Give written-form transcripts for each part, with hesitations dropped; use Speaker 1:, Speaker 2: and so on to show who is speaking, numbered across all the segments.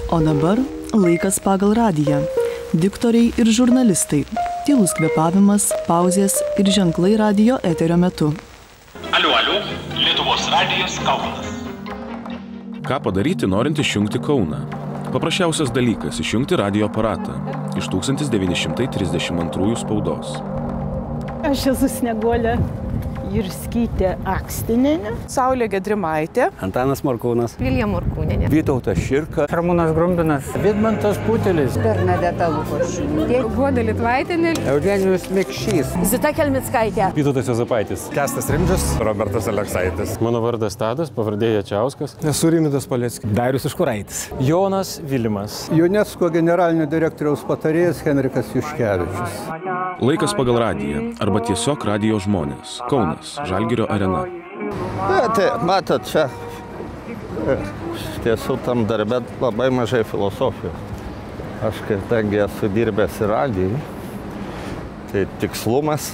Speaker 1: O dabar laikas pagal radiją. Diktoriai ir žurnalistai. Tylus kvėpavimas, pauzės ir ženklai radijo eterio metu.
Speaker 2: Aliu, Lietuvos radijas Kaunas.
Speaker 3: Ką padaryti, norint išjungti Kauną? Paprasčiausias dalykas – išjungti radijo aparatą iš 1932 spaudos.
Speaker 4: Aš esu Snieguolė Jurskytė Akstinienė.
Speaker 5: Saulė Gedrimaitė.
Speaker 6: Antanas Morkūnas.
Speaker 7: Vilija Morkūnienė.
Speaker 6: Vytautas Širka.
Speaker 8: Ramūnas Grumbinas. Vidmantas Putelis.
Speaker 7: Bernadeta Lukošiūtė.
Speaker 9: Guoda Litvaitienė.
Speaker 6: Eugenijus Mikšys.
Speaker 7: Zita Kelmickaitė.
Speaker 10: Vytautas Juozapaitis.
Speaker 11: Kęstas Rimdžius.
Speaker 10: Robertas Aleksaitis.
Speaker 12: Mano vardas Tadas, pavardė Jačiauskas.
Speaker 13: Esu Rimvydas Paleckis.
Speaker 14: Darius Užkuraitis.
Speaker 12: Jonas Vilimas.
Speaker 15: UNESCO generalinio direktoriaus patarėjas Henrikas Juškevičius.
Speaker 3: Laikas pagal radiją arba tiesiog radijo žmonės. Kaunas, Žalgirio arena.
Speaker 16: Tai matot, čia tiesų tam darbe labai mažai filosofijos. Aš kadangi esu dirbęs ir radijui, tai tikslumas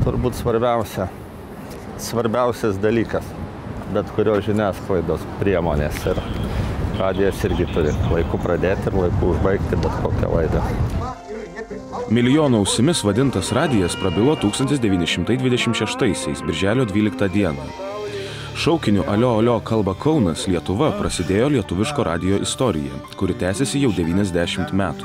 Speaker 16: turbūt svarbiausias dalykas, bet kurio žiniasklaidos priemonės. Ir radijas irgi turi laiku pradėti ir laiku užbaigti bet kokią laidą.
Speaker 3: Milijono ausimis vadintas radijas prabilo 1926-aisiais, birželio 12 dieną. Šaukiniu Alio kalba Kaunas, Lietuva prasidėjo lietuviško radijo istorija, kuri tęsiasi jau 90 metų.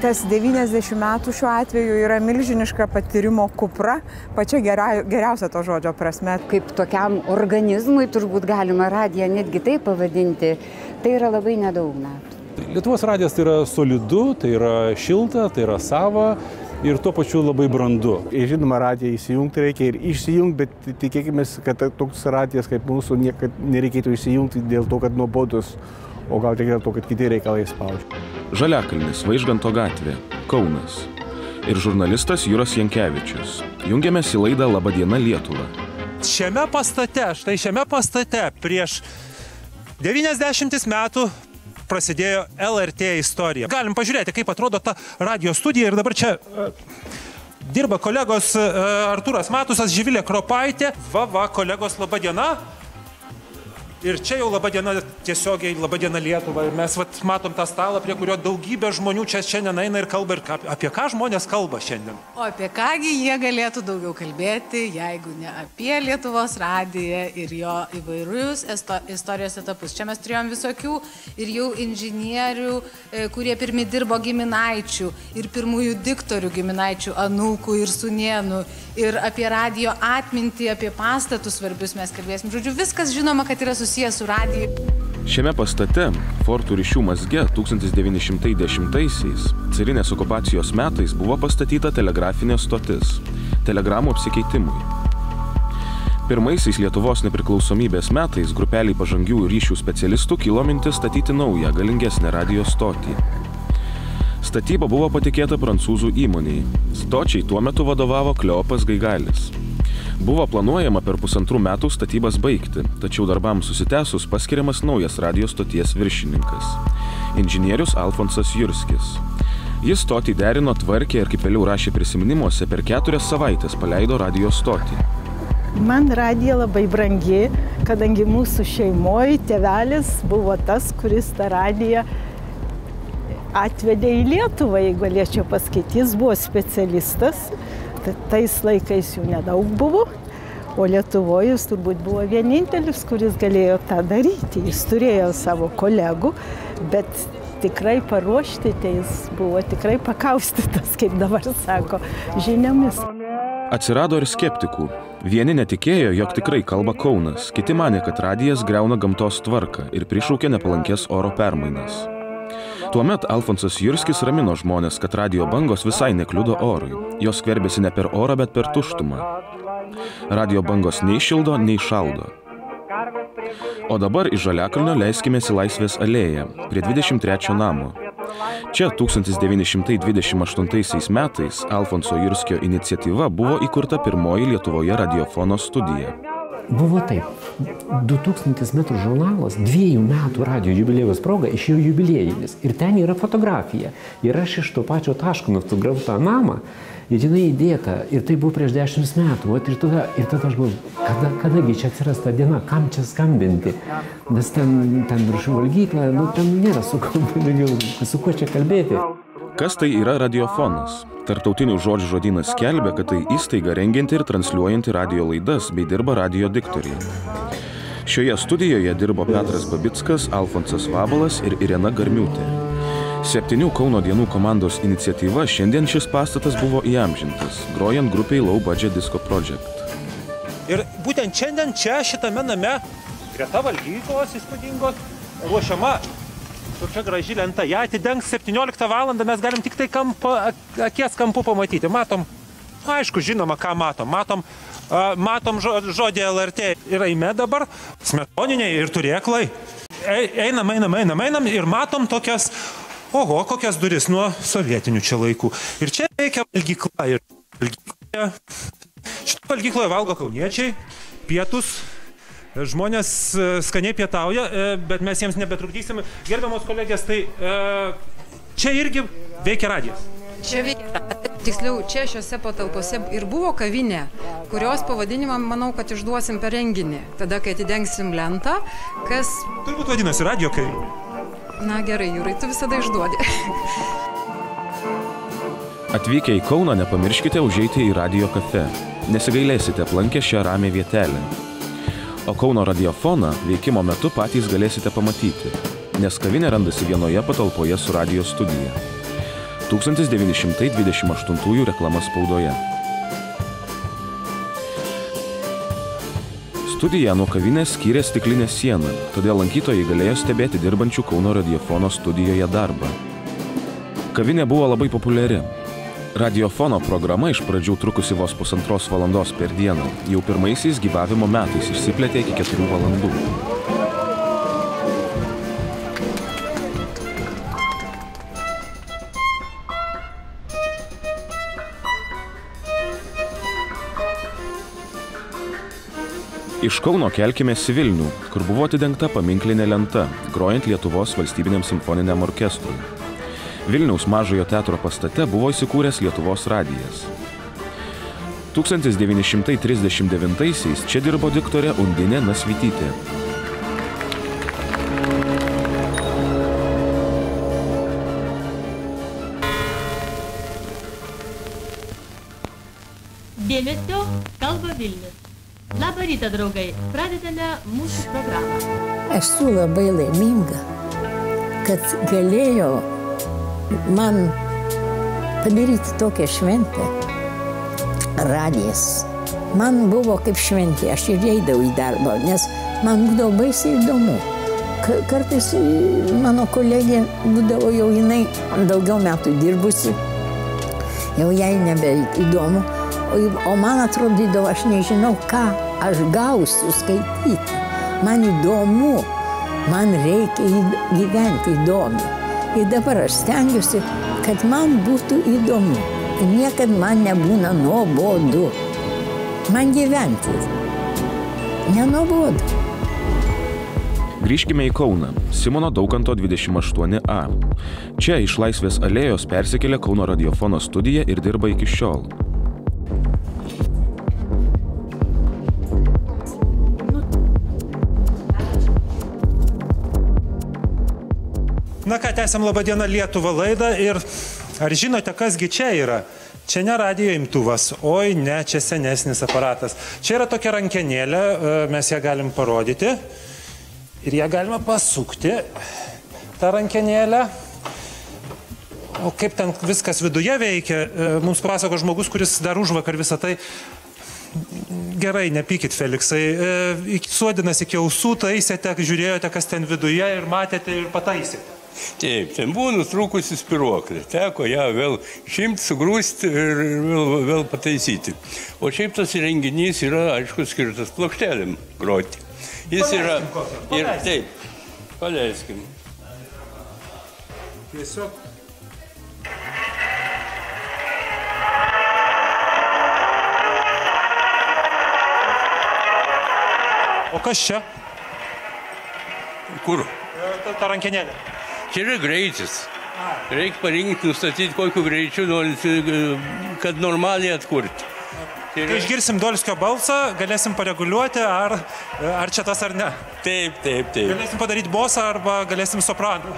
Speaker 5: Tas 90 metų šiuo atveju yra milžiniška patyrimo kupra, pačia geriausia to žodžio prasme.
Speaker 7: Kaip tokiam organizmui turbūt galima radiją netgi taip pavadinti, tai yra labai nedaug metų.
Speaker 10: Lietuvos radijas tai yra solidu, tai yra šilta, tai yra sava ir tuo pačiu labai brandu.
Speaker 13: Žinoma, radiją įsijungti reikia ir išsijungti, bet tikėkime, kad toks radijas kaip mūsų niekad nereikėtų įsijungti dėl to, kad nuobodus, o gal tik dėl to, kad kiti reikalai spaudžia.
Speaker 3: Žaliakalnis, Vaižganto gatvė, Kaunas. Ir žurnalistas Juras Jankevičius. Jungiamės į laidą Labadiena Lietuva.
Speaker 17: Šiame pastate prieš 90 metų prasidėjo LRT istorija. Galim pažiūrėti, kaip atrodo ta radio studija ir dabar čia dirba kolegos Artūras Matusas, Živilė Kropaitė. Kolegos, laba diena. Ir čia jau laba diena tiesiogiai, laba diena Lietuva. Ir mes matom tą stalą, prie kurio daugybė žmonių čia šiandien eina ir kalba. Ir apie ką žmonės kalba šiandien?
Speaker 9: O apie kągi jie galėtų daugiau kalbėti, jeigu ne apie Lietuvos radiją ir jo įvairius istorijos etapus. Čia mes turėjom visokių ir jau inžinierių, kurie pirmi dirbo giminaičių ir pirmųjų diktorių giminaičių, anūkų ir sūnėnų. Ir apie radijo atmintį, apie pastatus svarbius mes kalbėsim. Žodžiu, viskas žinoma, kad yra susijęs su radiju.
Speaker 3: Šiame pastate, fortų ryšių mazge 1910-aisiais, carinės okupacijos metais buvo pastatyta telegrafinė stotis, telegramų apsikeitimui. Pirmaisiais Lietuvos nepriklausomybės metais grupeliai pažangių ryšių specialistų kilo mintis statyti naują, galingesnę radijo stotį. Statyba buvo patikėta prancūzų įmoniai. Stočiai tuo metu vadovavo Kleopas Gaigalis. Buvo planuojama per 1,5 metų statybas baigti, tačiau darbams susitęsus paskiriamas naujas radijo stoties viršininkas – inžinierius Alfonsas Jurskis. Jis stotį derino, tvarkė ir kaip vėliau rašė prisiminimuose, per 4 savaitės paleido radijo stotį.
Speaker 4: Man radija labai brangi, kadangi mūsų šeimoje tėvelis buvo tas, kuris tą radiją atvedė į Lietuvą, jeigu galėčiau pasakyti. Jis buvo specialistas, tais laikais jų nedaug buvo, o Lietuvoje jis turbūt buvo vienintelis, kuris galėjo tą daryti. Jis turėjo savo kolegų, bet tikrai paruošti, tai jis buvo tikrai pakaustytas, kaip dabar sako, žiniomis.
Speaker 3: Atsirado ir skeptikų. Vieni netikėjo, jog tikrai kalba Kaunas, kiti manė, kad radijas griauna gamtos tvarką ir prišaukė nepalankės oro permainas. Tuomet Alfonsas Jurskis ramino žmonės, kad radijo bangos visai nekliudo orui. Jos skverbėsi ne per orą, bet per tuštumą. Radijo bangos nei šildo, nei šaldo. O dabar iš Žaliakalnio leiskimės į Laisvės alėją, prie 23 namo. Čia 1928 metais Alfonso Jurskio iniciatyva buvo įkurta pirmoji Lietuvoje radiofono studija.
Speaker 11: Buvo taip, 2000 metrų žurnalas 2 metų radio jubiliejaus proga išėjo jubiliejinis ir ten yra fotografija. Ir aš iš to pačio taško nufotografavau tą namą ir jinai įdėta ir tai buvo prieš 10 metų. Ir tada aš galvoju, kadagi čia atsiras ta diena, kam čia skambinti, nes ten viršų valgykla, ten nėra su kuo čia kalbėti.
Speaker 3: Kas tai yra radiofonas? Tarptautinių žodžių žodynas skelbia, kad tai įstaiga rengianti ir transliuojanti radio laidas bei dirba radio diktoriai. Šioje studijoje dirbo Petras Babickas, Alfonsas Vabalas ir Irena Garmiūtė. 7 Kauno dienų komandos iniciatyva šiandien šis pastatas buvo įamžintas, grojant grupiai Low Budget Disco Project.
Speaker 17: Ir būtent šiandien čia šitame name, greta valgyklos įspūdingos, ruošiama tokia graži lenta. Ja atidengs 17 valandą, mes galim tik tai akies kampu pamatyti. Matom, aišku, žinoma, ką matom. Matom žodį LRT ir eime dabar, smetoniniai ir turėklai. Einam ir matom tokias, kokias duris nuo sovietinių čia laikų. Ir čia veikia valgykla. Ir šitą valgykloje valgo kauniečiai, pietus. Žmonės skaniai pietauja, bet mes jiems nebetrukdysime. Gerbiamos kolegės, tai čia irgi veikia radijas.
Speaker 14: Čia veikia, tiksliau, čia šiuose patalpose ir buvo kavinė, kurios pavadinimą, manau, kad išduosim per renginį. Tada, kai atidengsim lentą, kas...
Speaker 17: Turbūt vadinasi radio kavinė.
Speaker 14: Na gerai, Jūrai, tu visada išduodi.
Speaker 3: Atvykę į Kauną, nepamirškite užeiti į radio kafe. Nesigailėsite aplankę šią ramią vietelę. O Kauno radiofoną veikimo metu patys galėsite pamatyti, nes kavinė randasi vienoje patalpoje su radio studija. 1928 reklama spaudoje. Studiją nuo kavinės skyrė stiklinė siena, todėl lankytojai galėjo stebėti dirbančių Kauno radiofono studijoje darbą. Kavinė buvo labai populiari. Radiofono programa iš pradžių trukusi vos 1,5 valandos per dieną, jau pirmaisiais gyvavimo metais išsiplėtė iki 4 valandų. Iš Kauno kelkimės į Vilnių, kur buvo atidengta paminklinė lenta, grojant Lietuvos valstybiniam simfoniniam orkestrui. Vilniaus Mažojo teatro pastate buvo įsikūręs Lietuvos radijas. 1939-aisiais čia dirbo diktorė Undinė Nasvytytė.
Speaker 18: Dėmesio, kalba Vilnius. Labą rytą, draugai. Pradedame mūsų programą.
Speaker 19: Esu labai laiminga, kad galėjau man padaryti tokią šventę. Radijas. Man buvo kaip šventė, aš ir eidavau į darbą, nes man būdavo baisiai įdomu. Kartais mano kolegė būdavo jau jinai daugiau metų dirbusi, jau jai nebeįdomu, o man atrodydavo, aš nežinau, ką aš gausiu skaityti. Man įdomu, man reikia gyventi įdomu. Ir dabar aš stengiuosi, kad man būtų įdomu. Niekad man nebūna nuobodu. Man gyventi nenuobodu.
Speaker 3: Grįžkime į Kauną, Simono Daukanto 28A. Čia iš Laisvės alėjos persikėlė Kauno radiofono studija ir dirba iki šiol.
Speaker 17: Na ką, tęsiam Labą dieną Lietuva laidą ir ar žinote, kasgi čia yra? Čia ne radijo imtuvas, oi ne, čia senesnis aparatas. Čia yra tokia rankenėlė, mes ją galim parodyti ir ją galima pasukti, tą rankenėlę. O kaip ten viskas viduje veikia, mums pasako žmogus, kuris dar užvakar visą tai. Gerai, nepykit, Feliksai, suodinas iki ausų taisėte, žiūrėjote, kas ten viduje ir matėte ir pataisėte.
Speaker 20: Taip, ten buvo nutrūkusi spyruoklė, teko ją vėl išimti, sugrūsti ir vėl pataisyti. O šiaip tas įrenginys yra, aišku, skirtas plokštelėm groti. Jis yra... Ir taip, paleiskim.
Speaker 17: Tiesiog... O kas čia?
Speaker 20: Kur?
Speaker 17: Ta rankenėlė.
Speaker 20: Čia yra greitis. Reikia parinkti, nustatyti, kokiu greičiu norint, kad normaliai atkurti.
Speaker 17: Kai išgirsim Dolskio balsą, galėsim pareguliuoti, ar čia tas ar ne.
Speaker 20: Taip.
Speaker 17: Galėsim padaryti bosą arba galėsim sopraną.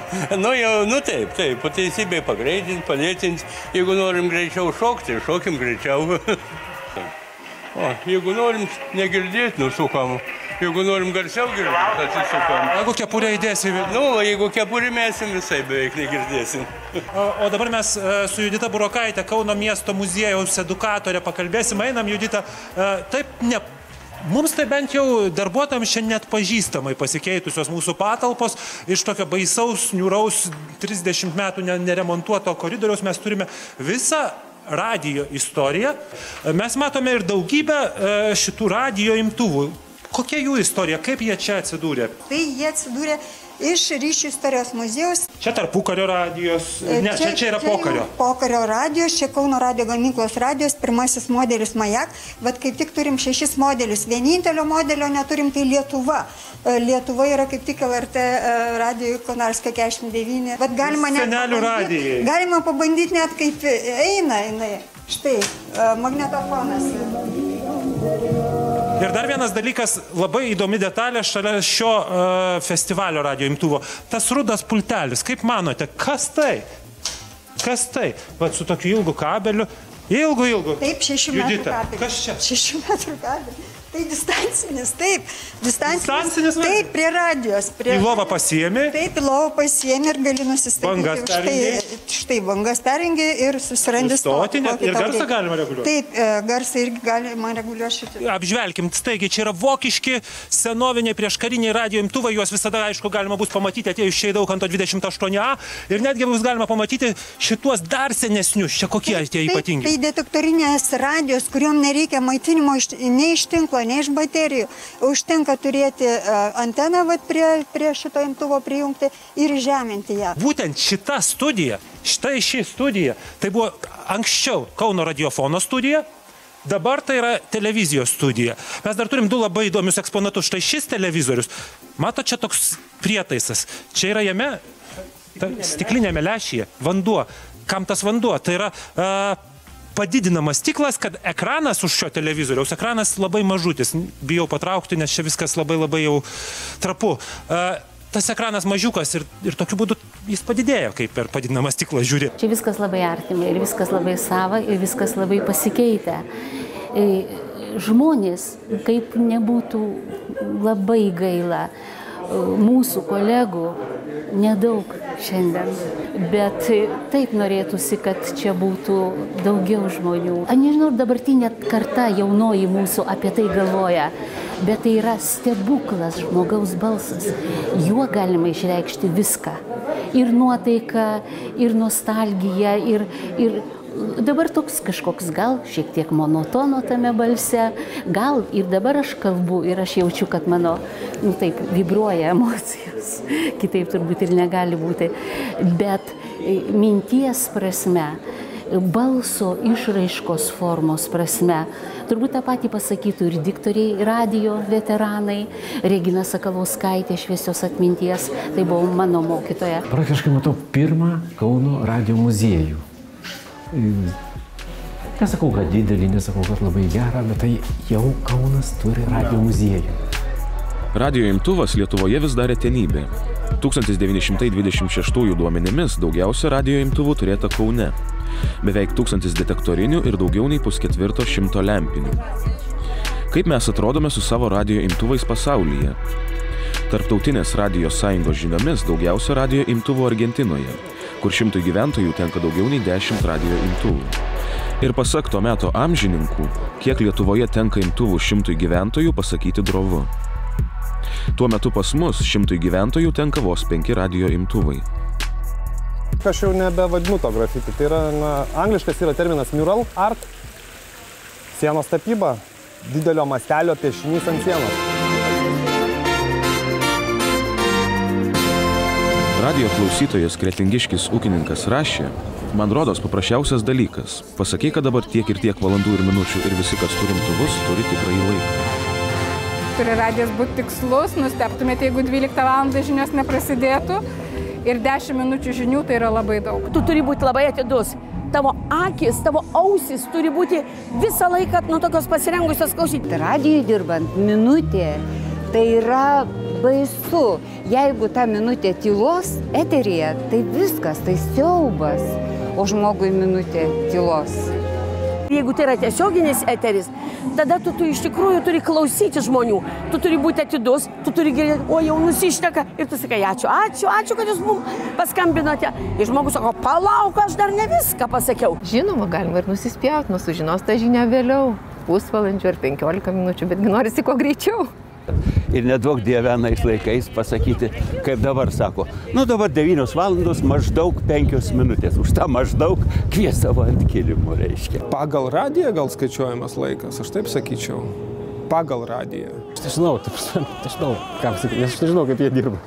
Speaker 20: Taip, po teisybei pagreitinti, palėtinti. Jeigu norim greičiau šokti, šokim greičiau. O, jeigu norim negirdėti, nusukam. Jeigu norim garsiau girdėti, atsisukam.
Speaker 17: Jeigu kepurę įdėsim.
Speaker 20: Jeigu kepurę mesim, visai beveik negirdėsim.
Speaker 17: O dabar mes su Judita Burokaitė, Kauno miesto muziejaus edukatorė, pakalbėsim. Einam, Judita. Mums tai bent jau darbuotojams šiandien net pažįstamai pasikeitusios mūsų patalpos. Iš tokio baisaus, niūraus 30 metų neremontuoto koridoriaus mes turime visą radijo istoriją. Mes matome ir daugybę šitų radijo imtuvų. Kokia jų istorija? Kaip jie čia atsidūrė?
Speaker 21: Tai jie atsidūrė iš Ryšių istorijos muziejaus.
Speaker 17: Čia tarpukario radijos, ne, čia yra pokario.
Speaker 21: Pokario radijos, čia Kauno radijo gamyklos radijos, pirmasis modelis Majak. Vat kaip tik turim 6 modelius. Vienintelio modelio neturim, tai Lietuva. Lietuva yra kaip tik LRT radijo Konarskio 49. Vat galima
Speaker 17: senelių radijai.
Speaker 21: Galima pabandyti net kaip eina jinai. Štai, magnetofonas.
Speaker 17: Ir dar vienas dalykas, labai įdomi detalė šalia šio festivalio radijo imtuvo. Tas rudas pultelis, kaip manote, kas tai? Kas tai? Vat su tokiu ilgu kabeliu. Ilgu.
Speaker 21: Taip, 6 metrų kabelis.
Speaker 17: Kas čia?
Speaker 21: 6 metrų kabelis. Tai distancinis, taip.
Speaker 17: Distancinis?
Speaker 21: Taip, prie radijos.
Speaker 17: Į lovą pasiėmė?
Speaker 21: Taip, į lovą pasiėmė ir gali nusistatyti.
Speaker 17: Bangas perjungė?
Speaker 21: Štai, bangas perjungė ir susirandi
Speaker 17: stotį. Ir garsą galima reguliuoti?
Speaker 21: Taip, garsą irgi galima reguliuoti šitą.
Speaker 17: Apžvelkim, taigi čia yra vokiški, senoviniai prieškariniai radijo imtuvai, juos visada, aišku, galima bus pamatyti atėjus čia į Daukanto 28A ir netgi bus galima pamatyti šituos dar senesnius. Čia kokie tie ypatingi?
Speaker 21: Tai detektorinės radijos, kuriuom nereikia maitinimo nei iš tinklo, nei iš baterijų. Užtenka turėti anteną prie šito imtuvo prijungti ir žeminti ją.
Speaker 17: Būtent šita studija, ši studija, tai buvo anksčiau Kauno radiofono studija, dabar tai yra televizijos studija. Mes dar turim 2 labai įdomius eksponatus. Štai šis televizorius. Mato, čia toks prietaisas. Čia yra jame stiklinėme lęšyje vanduo. Kam tas vanduo? Tai yra padidinamas stiklas, kad ekranas už šio televizoriaus, ekranas labai mažutis. Bijau patraukti, nes čia viskas labai jau trapu. Tas ekranas mažiukas ir tokiu būdu jis padidėjo, kaip per padidinamą stiklą žiūri.
Speaker 22: Čia viskas labai artimai ir viskas labai sava ir viskas labai pasikeitę. Žmonės, kaip nebūtų labai gaila, mūsų kolegų nedaug šiandien, bet taip norėtųsi, kad čia būtų daugiau žmonių. Aš nežinau, dabartinė karta jaunoji mūsų apie tai galvoja, bet tai yra stebuklas, žmogaus balsas. Juo galima išreikšti viską. Ir nuotaiką, ir nostalgiją, ir dabar toks kažkoks gal šiek tiek monotono tame balse, gal ir dabar aš kalbu ir aš jaučiu, kad mano, taip, vibruoja emocijos, kitaip turbūt ir negali būti, bet minties prasme, balso išraiškos formos prasme, turbūt tą patį pasakytų ir diktoriai, radijo veteranai, Regina Sakalauskaitė, šviesios atminties, tai buvo mano mokytoja.
Speaker 11: Praktiškai matau pirmą Kauno radijo muziejų. Nesakau, kad didelį, nesakau, kad labai gerą, bet tai jau Kaunas turi radijo muziejų.
Speaker 3: Radijo imtuvas Lietuvoje vis dar retenybė. 1926 duomenimis daugiausia radijo imtuvų turėta Kaune. Beveik 1000 detektorinių ir daugiau nei 450 lempinių. Kaip mes atrodome su savo radijo imtuvais pasaulyje? Tarptautinės radijos sąjungos žiniomis daugiausia radijo imtuvų Argentinoje, kur 100 gyventojų tenka daugiau nei 10 radijo imtuvų. Ir pasak to meto amžininkų, kiek Lietuvoje tenka imtuvų 100 gyventojų, pasakyti drovu. Tuo metu pas mus 100 gyventojų tenka vos 5 radijo imtuvai.
Speaker 23: Aš jau nebevadinu to grafiti. Tai yra, angliškas yra terminas mural art, sienos tapyba, didelio mastelio piešinys ant sienos.
Speaker 3: Radijo klausytojas kretingiškis ūkininkas rašė, man rodos paprasčiausias dalykas. Pasakyk, kad dabar tiek ir tiek valandų ir minučių ir visi, kas turi imtuvus, turi tikrai laiką.
Speaker 5: Turi radijas būti tikslus, nustebtumėte, jeigu 12 val. Žinios neprasidėtų. Ir 10 minučių žinių tai yra labai daug.
Speaker 1: Tu turi būti labai atidus. Tavo akis, tavo ausis turi būti visą laiką nuo tokios pasirengusios klausyti.
Speaker 7: Radijui dirbant minutė, tai yra baisu. Jeigu ta minutė tylos eteryje, tai viskas, tai siaubas. O žmogui minutė tylos.
Speaker 1: Jeigu tai yra tiesioginis eteris, tada tu iš tikrųjų turi klausyti žmonių. Tu turi būti atidus, tu turi girdėti, o jau nusišneka ir tu sakai, ačiū, kad jūs mums paskambinote. Ir žmogus sako, palauk, aš dar ne viską pasakiau.
Speaker 2: Žinoma, galima ir nusispjauti, sužinos tą žinią vėliau, pusvalandžių ar 15 minučių, betgi norisi kuo greičiau.
Speaker 6: Ir nedaug dievenais laikais pasakyti, kaip dabar sako, dabar 9 valandos maždaug 5 minutės. Už tą maždaug kviesavo ant kilimų, reiškia.
Speaker 13: Pagal radiją gal skaičiuojamas laikas, aš taip sakyčiau. Pagal radiją.
Speaker 12: Aš nežinau, ką pasakyti, nes aš nežinau, kaip jie dirba.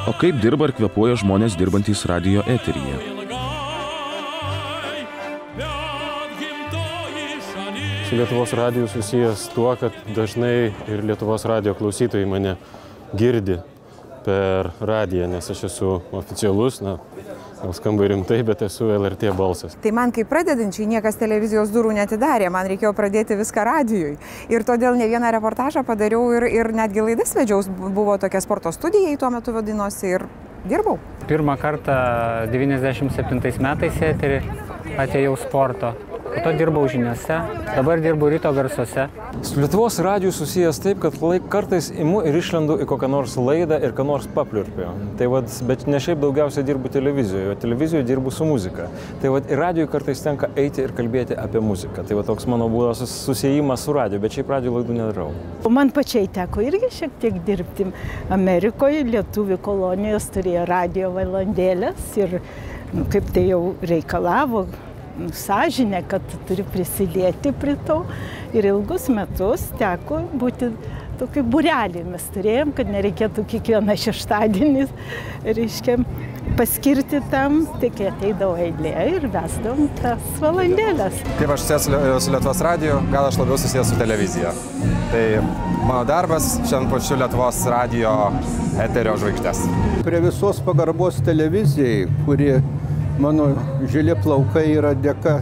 Speaker 3: O kaip dirba ir kvėpuoja žmonės dirbantys radijo eteryje?
Speaker 12: Su Lietuvos radiju susijęs tuo, kad dažnai ir Lietuvos radijo klausytojai mane girdi per radiją, nes aš esu oficialus, gal skamba rimtai, bet esu LRT balsas.
Speaker 5: Tai man kaip pradedančiai niekas televizijos durų neatidarė, man reikėjo pradėti viską radijui. Ir todėl ne vieną reportažą padariau ir netgi laidas vedžiaus, buvo tokia sporto studija, tuo metu vadinosi ir dirbau.
Speaker 8: Pirmą kartą 97 metais eterį atėjau sporto. Po to dirbau žiniuose, dabar dirbu ryto garsuose.
Speaker 12: Su Lietuvos radiju susijęs taip, kad kartais imu ir išlendu į kokią nors laidą ir ką nors papliurpiu. Bet ne šiaip daugiausiai dirbu televizijoje, o televizijoje dirbu su muzika. Tai ir radijui kartais tenka eiti ir kalbėti apie muziką. Tai toks mano būdas susijimas su radiju, bet šiaip radijo laidų nedarau.
Speaker 4: Man pačiai teko irgi šiek tiek dirbti. Amerikoje lietuvių kolonijos turėjo radijo valandėlės ir kaip tai jau reikalavo, sąžinė, kad turi prisidėti prie to. Ir ilgus metus teko būti tokį būrelį. Mes turėjom, kad nereikėtų kiekvieną šeštadienį, reiškia, paskirti tam, tik ateidavo eilė ir vesdavom tas valandėlės.
Speaker 24: Kaip aš susijęs su Lietuvos radiju, gal aš labiau susijęs su televizija. Tai mano darbas šiandien pačiu Lietuvos radijo eterio žvaigždės.
Speaker 15: Prie visos pagarbos televizijai, kuri mano žili plaukai yra dėka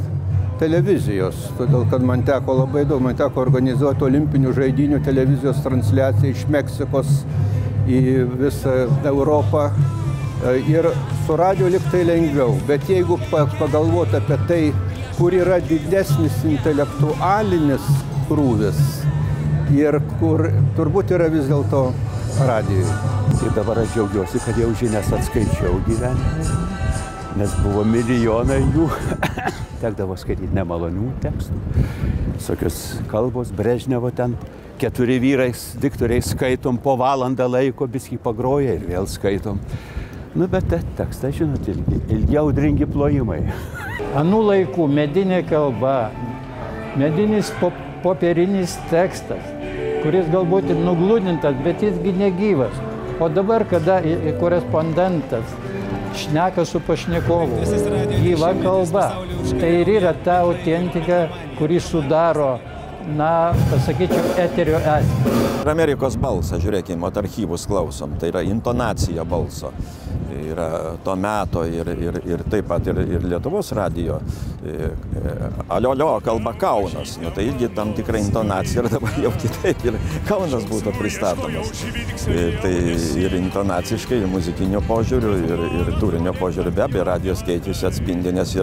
Speaker 15: televizijos, todėl kad man teko labai daug, man teko organizuoti olimpinių žaidynių televizijos transliaciją iš Meksikos į visą Europą ir su radiju lyg tai lengviau, bet jeigu pagalvoti apie tai, kur yra didesnis intelektualinis krūvis ir kur turbūt yra vis dėlto radijui.
Speaker 6: Ir dabar aš džiaugiuosi, kad jau žinias atskaičiau gyvenime. Nes buvo milijonai jų, tekdavo skaityti nemalonių tekstų. Visokios kalbos, Brežnevo ten, 4 vyrais, diktoriai skaitom, po valandą laiko biskį pagroja ir vėl skaitom. Bet tekstą, žinot, ilgi audringi plojimai.
Speaker 25: Anų laikų medinė kalba, medinis popierinis tekstas, kuris galbūt ir nugludintas, bet jisgi negyvas. O dabar, kada korespondentas šneka su pašnekovu, gyva kalba. Tai ir yra ta autentika, kuri sudaro, pasakyčiau, eterio esmę.
Speaker 26: Ir Amerikos balsą, žiūrėkime, archyvus klausom, tai yra intonacija balso. Yra to meto ir taip pat ir Lietuvos radijo. Alio, kalba Kaunas. Tai irgi tam tikra intonacija ir dabar jau kitaip ir Kaunas būtų pristatomas. Tai ir intonaciškai, ir muzikinio požiūrių, ir turinio požiūrių. Be abejo, radijos keičiasi, atspindi, nes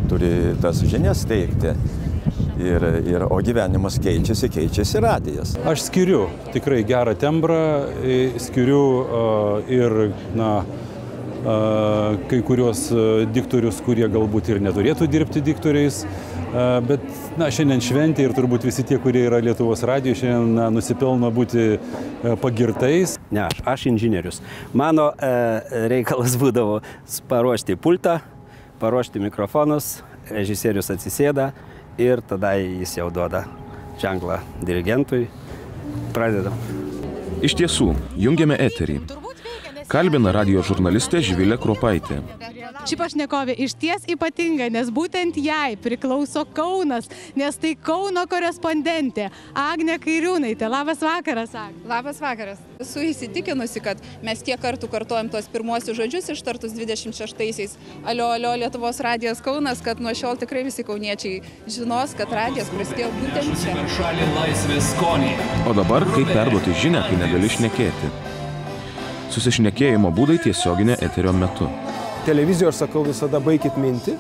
Speaker 26: turi tas žinias teikti. O gyvenimas keičiasi radijas.
Speaker 10: Aš skiriu tikrai gerą tembrą, skiriu ir, kai kuriuos diktorius, kurie galbūt ir neturėtų dirbti diktoriais, bet šiandien šventė ir turbūt visi tie, kurie yra Lietuvos radijo, šiandien nusipelno būti pagirtais.
Speaker 6: Ne, aš inžinierius. Mano reikalas būdavo paruošti pultą, paruošti mikrofonus, režisierius atsisėda ir tada jis jau duoda ženklą dirigentui. Pradedam.
Speaker 3: Iš tiesų, jungiame eterį. Kalbina radijo žurnalistė Živilė Kruopaitė.
Speaker 9: Ši pašnekovė išties ypatinga, nes būtent jai priklauso Kaunas, nes tai Kauno korespondentė Agnė Kairiūnaitė. Labas vakaras, Agnė.
Speaker 14: Labas vakaras. Esu įsitikinusi, kad mes tiek kartų kartuojam tos pirmuosius žodžius ištartus 26-aisiais. Alio, alio, Lietuvos radijas Kaunas, kad nuo šiol tikrai visi kauniečiai žinos, kad radijas prasidėjo būtent čia.
Speaker 3: O dabar, kaip perduoti žinią, kai negali šnekėti? Susišnekėjimo būdai tiesioginė eterio metu.
Speaker 16: Televizijoje aš sakau visada baikit mintį.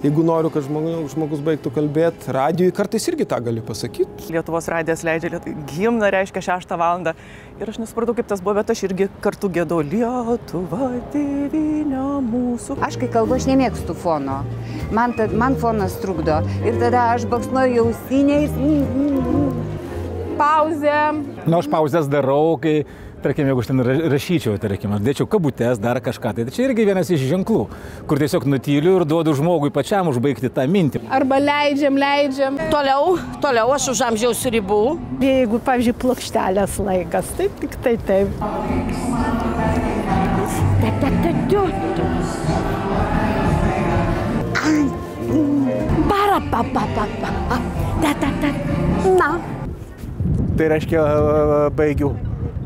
Speaker 16: Jeigu noriu, kad žmogus baigtų kalbėti, radijui kartais irgi tą gali pasakyti.
Speaker 18: Lietuvos radijas leidžia himną, reiškia 6 valandą. Ir aš nesupratau, kaip tas buvo, bet aš irgi kartu giedau Lietuva, tėvynė mūsų.
Speaker 7: Aš kai kalbu, aš nemėgstu fono. Man fonas trukdo. Ir tada aš baksnuoju ausiniais.
Speaker 19: Pauzė. Aš pauzės darau, kai, tarkim, jeigu aš ten rašyčiau, tarkim, aš dėčiau kabutės, dar kažką. Tai čia irgi vienas iš ženklų, kur tiesiog nutyliu ir duodu žmogui pačiam užbaigti tą mintį.
Speaker 9: Arba leidžiam.
Speaker 1: Toliau aš už amžiaus ribų.
Speaker 4: Jeigu, pavyzdžiui, plokštelės laikas, tai tik tai taip.
Speaker 1: Na.
Speaker 13: Tai reiškia, baigiu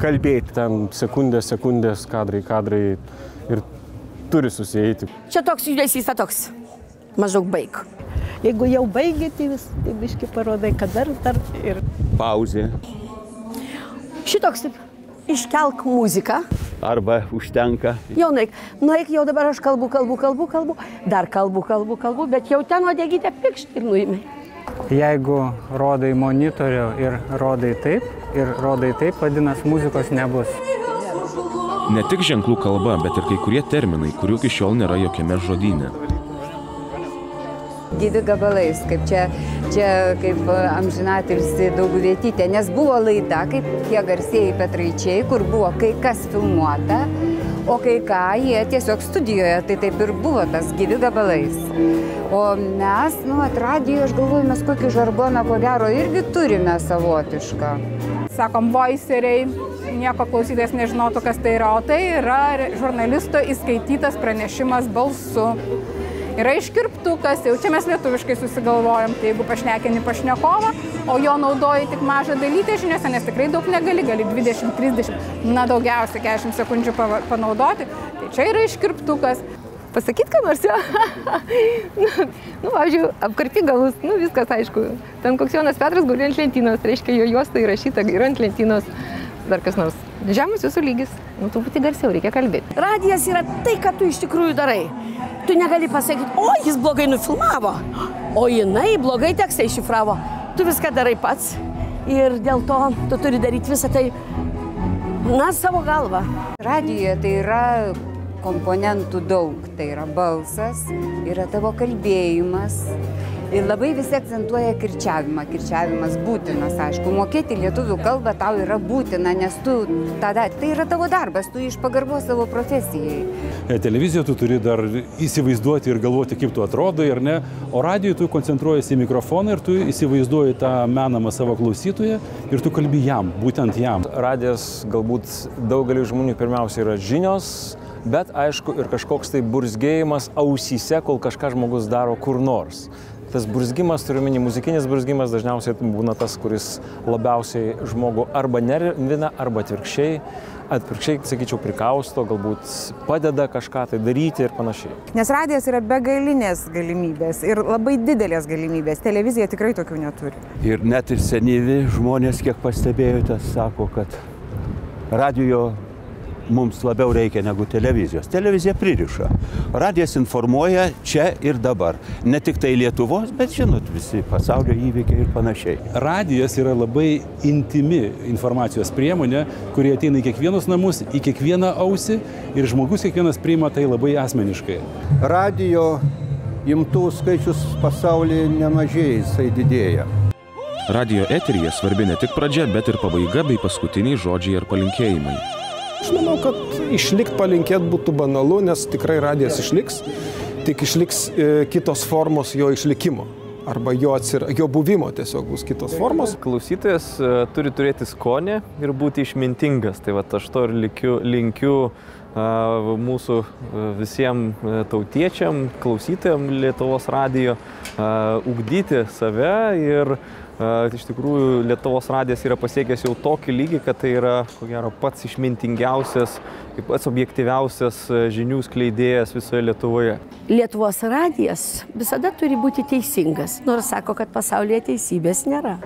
Speaker 13: kalbėti. Ten sekundės, kadrai ir turi susieiti.
Speaker 1: Čia toks judesys, toks. Maždaug baig.
Speaker 4: Jeigu jau baigi, tai vis biški parodai, kad dar ir...
Speaker 6: Pauzė.
Speaker 1: Šitoks taip. Iškelk muziką.
Speaker 6: Arba užtenka.
Speaker 1: Jau nueik, jau dabar aš kalbu. Dar kalbu, bet jau ten uodegytę pikšt ir nuimi.
Speaker 8: Jeigu rodai monitorių ir rodai taip, vadinasi, muzikos nebus.
Speaker 3: Ne tik ženklų kalba, bet ir kai kurie terminai, kurių iki šiol nėra jokiame žodyne.
Speaker 7: Gyvi gabalais, kaip čia kaip amžinatilsį Dauguvietytė, nes buvo laida, kaip tie garsieji Petraičiai, kur buvo kai kas filmuota, o kai ką jie tiesiog studijoje, tai taip ir buvo tas gyvi gabalais. O mes, radijo, aš galvoju, mes kokį žargoną, ko gero, irgi turime savotišką.
Speaker 19: Sakom, voiceriai, nieko klausytojas nežinotų, kas tai yra, o tai yra žurnalisto įskaitytas pranešimas balsu. Yra iškirptukas, jau čia mes lietuviškai susigalvojam, tai jeigu pašnekini pašnekovą, o jo naudoji tik mažą dalytę žiniuose, nes tikrai daug gali 20, 30, daugiausiai 40 sekundžių panaudoti, tai čia yra iškirptukas.
Speaker 2: Pasakyt, ką nors jo? Pavyzdžiui, apkarpy galus, viskas aišku. Ten koks Jonas Petras guli ant lentynos, reiškia, jo juosta įrašyta yra ant lentynos. Dar kas nors. Žemas jūsų lygis. Truputį garsiau reikia kalbėti.
Speaker 1: Radijas yra tai, ką tu iš tikrųjų darai. Tu negali pasakyti, o jis blogai nufilmavo, o jinai blogai tekstą iššifravo. Tu viską darai pats ir dėl to tu turi daryti visą tai, savo galvą.
Speaker 7: Radijuje tai yra komponentų daug. Tai yra balsas, yra tavo kalbėjimas. Ir labai visi akcentuoja kirčiavimą. Kirčiavimas būtinas, aišku. Mokėti lietuvių kalbą tau yra būtina, nes tu tada, tai yra tavo darbas, tu iš pagarbos savo profesijai.
Speaker 10: Televiziją tu turi dar įsivaizduoti ir galvoti, kaip tu atrodai, ar ne. O radijoje tu koncentruojasi į mikrofoną ir tu įsivaizduoji tą menamą savo klausytoją ir tu kalbi jam, būtent jam.
Speaker 12: Radijas galbūt daugeliu žmonių pirmiausia yra žinios, bet aišku ir kažkoks tai burzgėjimas ausyse, kol kažką žmogus daro kur nors. Tas burzgimas, turiu omeny, muzikinis burzgimas dažniausiai būna tas, kuris labiausiai žmogų arba nervina, arba atvirkščiai, sakyčiau, prikausto, galbūt padeda kažką tai daryti ir panašiai.
Speaker 5: Nes radijas yra begalinės galimybės ir labai didelės galimybės. Televizija tikrai tokių neturi.
Speaker 6: Ir net ir senyvi žmonės, kiek pastebėjote, sako, kad radijo mums labiau reikia negu televizijos. Televizija pririša. Radijas informuoja čia ir dabar. Ne tik tai Lietuvos, bet žinot, visi pasaulio įvykiai ir panašiai.
Speaker 10: Radijas yra labai intimi informacijos priemonė, kurie ateina į kiekvienus namus, į kiekvieną ausį ir žmogus kiekvienas priima tai labai asmeniškai.
Speaker 15: Radijo imtų skaičius pasaulyje nemažėja, jisai didėja.
Speaker 3: Radijo eteryje svarbi ne tik pradžia, bet ir pabaiga bei paskutiniai žodžiai ar palinkėjimai.
Speaker 16: Aš manau, kad išlikt palinkėt būtų banalu, nes tikrai radijas išliks, tik išliks kitos formos jo išlikimo. arba jo buvimo tiesiog bus kitos formos.
Speaker 12: Klausytojas turi turėti skonį ir būti išmintingas. Tai vat aš to ir linkiu mūsų visiems tautiečiam, klausytojam Lietuvos radijo, ugdyti save ir iš tikrųjų Lietuvos radijas yra pasiekęs jau tokį lygį, kad tai yra, ko gero, pats išmintingiausias, pats objektyviausias žinių skleidėjas visoje Lietuvoje.
Speaker 1: Lietuvos radijas visada turi būti teisingas, nors sako, kad pasaulyje teisybės nėra.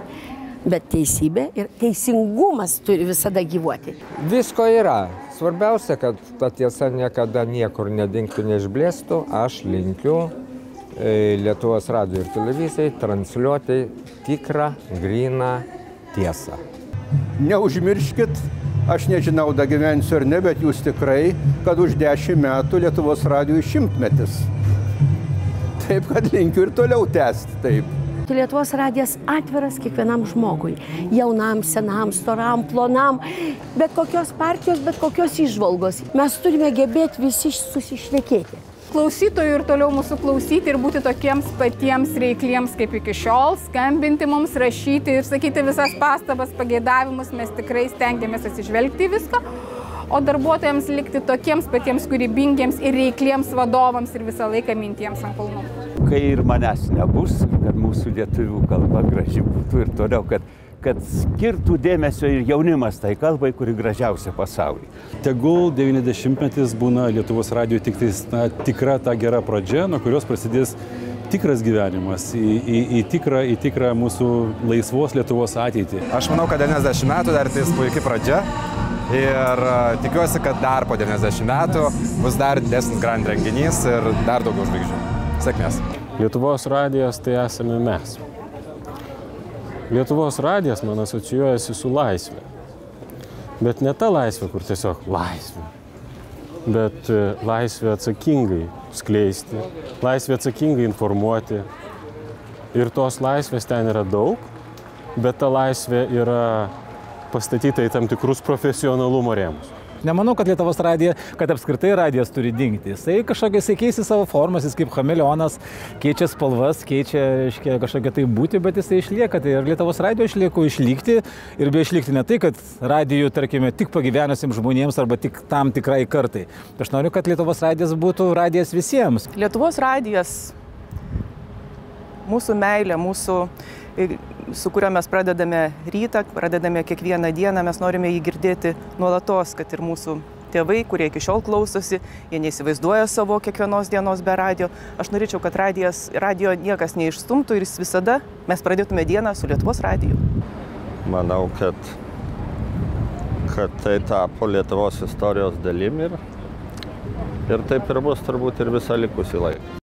Speaker 1: Bet teisybė ir teisingumas turi visada gyvuoti.
Speaker 11: Visko yra. Svarbiausia, kad ta tiesa niekada niekur nedingtų, neišblėstų. Aš linkiu Lietuvos radijo ir televizijai transliuoti tikrą, gryną tiesą.
Speaker 15: Neužmirškit, aš nežinau, da gyvensiu ar ne, bet jūs tikrai, kad už 10 metų Lietuvos radijui 100-metis. Taip, kad linkiu ir toliau tęsti taip.
Speaker 1: Lietuvos radijas atviras kiekvienam žmogui. Jaunam, senam, storam, plonam. Bet kokios partijos, bet kokios įžvalgos. Mes turime gebėti visi susišnekėti.
Speaker 19: Klausytojų ir toliau mūsų klausyti ir būti tokiems patiems reikliems kaip iki šiol, skambinti mums, rašyti ir sakyti visas pastabas, pageidavimus, mes tikrai stengiamės atsižvelgti į viską, o darbuotojams likti tokiems patiems kūrybingiems ir reikliems vadovams ir visą laiką mintiems ant kulnų.
Speaker 6: Kai ir manęs nebus, kad mūsų lietuvių kalba graži būtų ir toliau, kad skirtų dėmesio ir jaunimas tai kalbai, kuri gražiausia pasaulyje.
Speaker 10: Tegul 90-metis būna Lietuvos radijo tik tikra ta gera pradžia, nuo kurios prasidės tikras gyvenimas, į tikrą mūsų laisvos Lietuvos ateitį.
Speaker 24: Aš manau, kad 90 metų dar tai puikiai pradžia ir tikiuosi, kad dar po 90 metų bus dar didesnis grand renginys ir dar daugiau žvaigždžių. Sėkmės.
Speaker 12: Lietuvos radijas tai esame mes. Lietuvos radijas man asocijuojasi su laisvė. Bet ne ta laisvė, kur tiesiog laisvė. Bet laisvė atsakingai skleisti, laisvė atsakingai informuoti. Ir tos laisvės ten yra daug, bet ta laisvė yra pastatyta į tam tikrus profesionalumo rėmus.
Speaker 17: Nemanau, kad Lietuvos radija, kad apskritai radijas turi dingti. Jisai keisti savo formas, jis kaip chameleonas, keičia spalvas, keičia kažkokią tai būti, bet jisai išlieka. Tai ir Lietuvos radijo išlikti ir be išlikti ne tai, kad radijų, tarkime, tik pagyvenusiems žmonėms arba tik tam tikrai kartai. Aš noriu, kad Lietuvos radijas būtų radijas visiems.
Speaker 18: Lietuvos radijas, mūsų meilė, su kuriuo mes pradedame rytą, pradedame kiekvieną dieną, mes norime jį girdėti nuolatos, kad ir mūsų tėvai, kurie iki šiol klausosi, jie neįsivaizduoja savo kiekvienos dienos be radijo. Aš norėčiau, kad radijo niekas neišstumtų ir visada mes pradėtume dieną su Lietuvos radiju.
Speaker 26: Manau, kad tai tapo Lietuvos istorijos dalim ir taip ir bus turbūt ir visą likusį laiką.